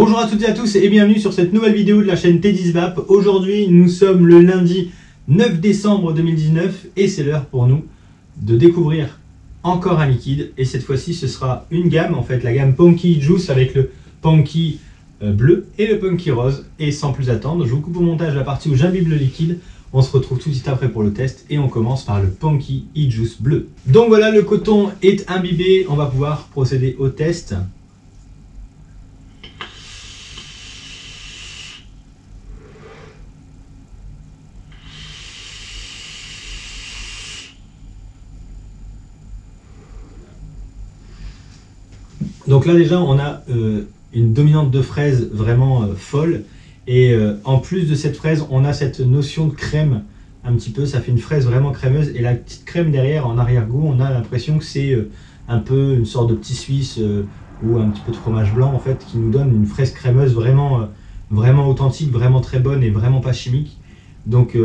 Bonjour à toutes et à tous et bienvenue sur cette nouvelle vidéo de la chaîne Teddy's-Vape. Aujourd'hui nous sommes le lundi 9 décembre 2019 et c'est l'heure pour nous de découvrir encore un liquide. Et cette fois-ci ce sera une gamme, en fait la gamme Punky Juice avec le Punky bleu et le Punky rose. Et sans plus attendre, je vous coupe au montage la partie où j'imbibe le liquide. On se retrouve tout de suite après pour le test et on commence par le Punky Juice bleu. Donc voilà, le coton est imbibé, on va pouvoir procéder au test. Donc là déjà on a une dominante de fraise vraiment folle et en plus de cette fraise on a cette notion de crème un petit peu, ça fait une fraise vraiment crémeuse et la petite crème derrière en arrière-goût on a l'impression que c'est un peu une sorte de petit suisse ou un petit peu de fromage blanc en fait qui nous donne une fraise crémeuse vraiment, vraiment authentique, vraiment très bonne et vraiment pas chimique. Donc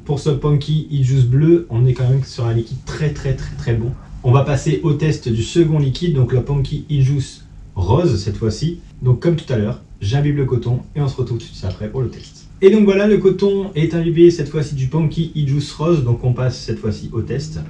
pour ce Punky Juice bleu on est quand même sur un liquide très bon. On va passer au test du second liquide, donc le Punky Juice rose cette fois-ci. Donc comme tout à l'heure, j'imbibe le coton et on se retrouve tout de suite après pour le test. Et donc voilà, le coton est imbibé cette fois-ci du Punky Juice rose, donc on passe cette fois-ci au test.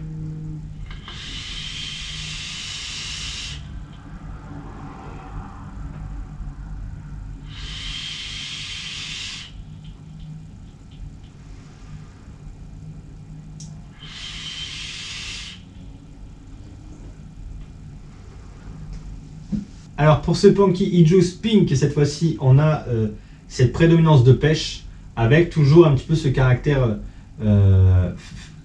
Alors pour ce Punky Juice Pink, cette fois-ci, on a cette prédominance de pêche avec toujours un petit peu ce caractère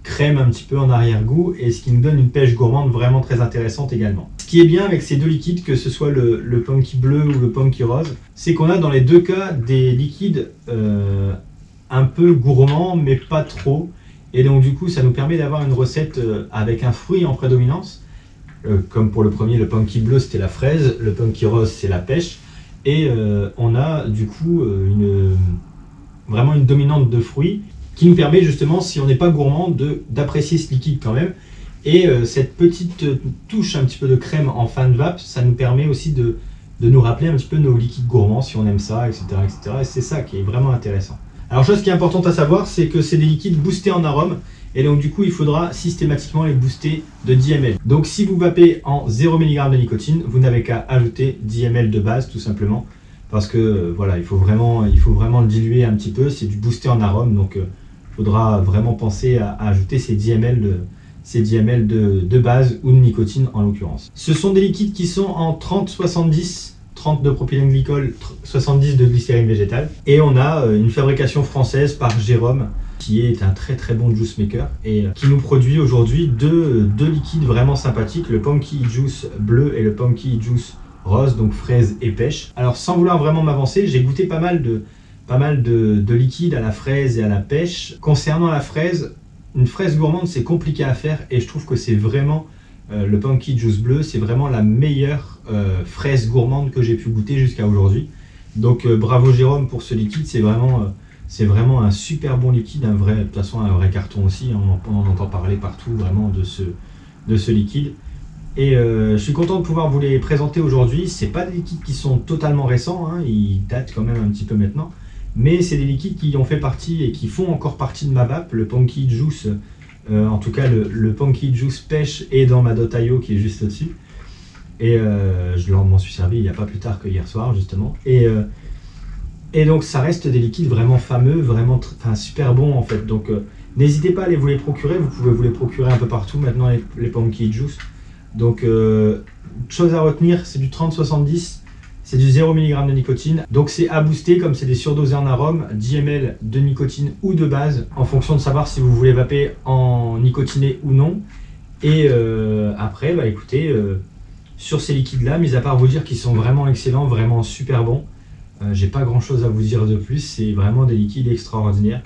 crème un petit peu en arrière-goût et ce qui nous donne une pêche gourmande vraiment très intéressante également. Ce qui est bien avec ces deux liquides, que ce soit le Punky bleu ou le Punky rose, c'est qu'on a dans les deux cas des liquides un peu gourmands mais pas trop. Et donc du coup ça nous permet d'avoir une recette avec un fruit en prédominance. Comme pour le premier, le Punky bleu c'était la fraise, le Punky rose c'est la pêche, et on a du coup vraiment une dominante de fruits qui nous permet justement, si on n'est pas gourmand, d'apprécier ce liquide quand même. Et cette petite touche un petit peu de crème en fin de vape, ça nous permet aussi de nous rappeler un petit peu nos liquides gourmands si on aime ça, etc. etc. Et c'est ça qui est vraiment intéressant. Alors chose qui est importante à savoir, c'est que c'est des liquides boostés en arôme. Et donc du coup il faudra systématiquement les booster de 10 ml. Donc si vous vapez en 0 mg de nicotine, vous n'avez qu'à ajouter 10 ml de base tout simplement. Parce que voilà, il faut vraiment le diluer un petit peu, c'est du boosté en arôme. Donc il faudra vraiment penser à ajouter ces 10 ml de base ou de nicotine en l'occurrence. Ce sont des liquides qui sont en 30-70. 30 de propylène glycol, 70 de glycérine végétale. Et on a une fabrication française par Jérôme, qui est un très bon juice maker et qui nous produit aujourd'hui deux liquides vraiment sympathiques, le Punky Juice bleu et le Punky Juice rose, donc fraise et pêche. Alors sans vouloir vraiment m'avancer, j'ai goûté pas mal de liquides à la fraise et à la pêche. Concernant la fraise, une fraise gourmande c'est compliqué à faire et je trouve que c'est vraiment le Punky Juice bleu, c'est vraiment la meilleure fraise gourmande que j'ai pu goûter jusqu'à aujourd'hui. Donc bravo Jérôme pour ce liquide, c'est vraiment un super bon liquide, de toute façon un vrai carton aussi, on en entend parler partout vraiment de ce liquide. Et je suis content de pouvoir vous les présenter aujourd'hui. C'est pas des liquides qui sont totalement récents, hein, ils datent quand même un petit peu maintenant, mais c'est des liquides qui ont fait partie et qui font encore partie de ma vape. Le Punky Juice, en tout cas le Punky Juice pêche est dans ma Dotayo qui est juste au-dessus. Et je m'en suis servi il n'y a pas plus tard que hier soir justement. Et donc ça reste des liquides vraiment fameux, vraiment super bons en fait. Donc n'hésitez pas à aller vous les procurer, vous pouvez vous les procurer un peu partout maintenant les Punky Juice. Donc chose à retenir, c'est du 30-70, c'est du 0 mg de nicotine. Donc c'est à booster comme c'est des surdosés en arôme, 10 ml de nicotine ou de base, en fonction de savoir si vous voulez vaper en nicotiné ou non. Et après, bah écoutez, sur ces liquides là, mis à part vous dire qu'ils sont vraiment excellents, vraiment super bons, j'ai pas grand chose à vous dire de plus, c'est vraiment des liquides extraordinaires.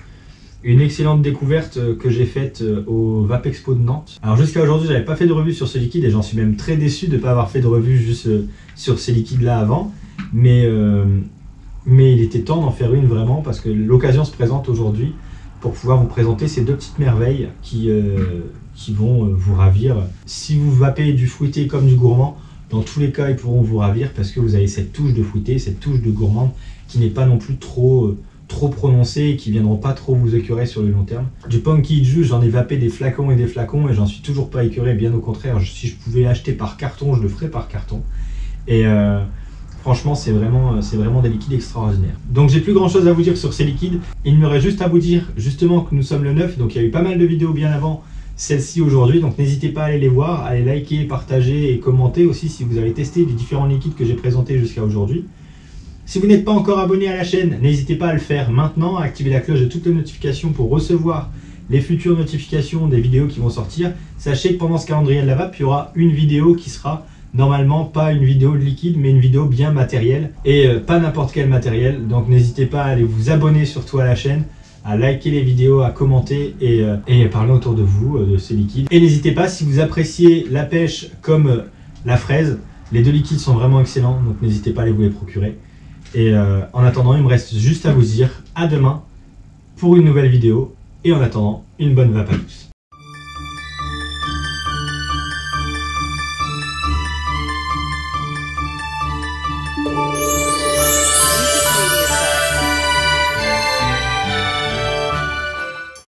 Une excellente découverte que j'ai faite au Vape Expo de Nantes. Alors jusqu'à aujourd'hui j'avais pas fait de revue sur ce liquide et j'en suis même très déçu de ne pas avoir fait de revue juste sur ces liquides là avant. Mais il était temps d'en faire une vraiment parce que l'occasion se présente aujourd'hui pour pouvoir vous présenter ces deux petites merveilles qui vont vous ravir. Si vous vapez du fruité comme du gourmand, Dans tous les cas, ils pourront vous ravir parce que vous avez cette touche de fruité, cette touche de gourmande qui n'est pas non plus trop prononcée et qui ne viendront pas trop vous écœurer sur le long terme. Du Punky Juice, j'en ai vapé des flacons et j'en suis toujours pas écœuré, bien au contraire. Si je pouvais acheter par carton, je le ferais par carton. Et franchement, c'est vraiment des liquides extraordinaires. Donc j'ai plus grand chose à vous dire sur ces liquides. Il me reste juste à vous dire justement que nous sommes le 9, donc il y a eu pas mal de vidéos bien avant celle-ci aujourd'hui, donc n'hésitez pas à aller les voir, à les liker, partager et commenter aussi si vous avez testé les différents liquides que j'ai présentés jusqu'à aujourd'hui. Si vous n'êtes pas encore abonné à la chaîne, n'hésitez pas à le faire maintenant, à activer la cloche de toutes les notifications pour recevoir les futures notifications des vidéos qui vont sortir. Sachez que pendant ce calendrier de la vape, il y aura une vidéo qui sera normalement pas une vidéo de liquide, mais une vidéo bien matérielle et pas n'importe quel matériel. Donc n'hésitez pas à aller vous abonner surtout à la chaîne, à liker les vidéos, à commenter et parler autour de vous de ces liquides. Et n'hésitez pas, si vous appréciez la pêche comme la fraise, les deux liquides sont vraiment excellents, donc n'hésitez pas à aller vous les procurer. Et en attendant, il me reste juste à vous dire à demain pour une nouvelle vidéo. Et en attendant, une bonne vape à tous.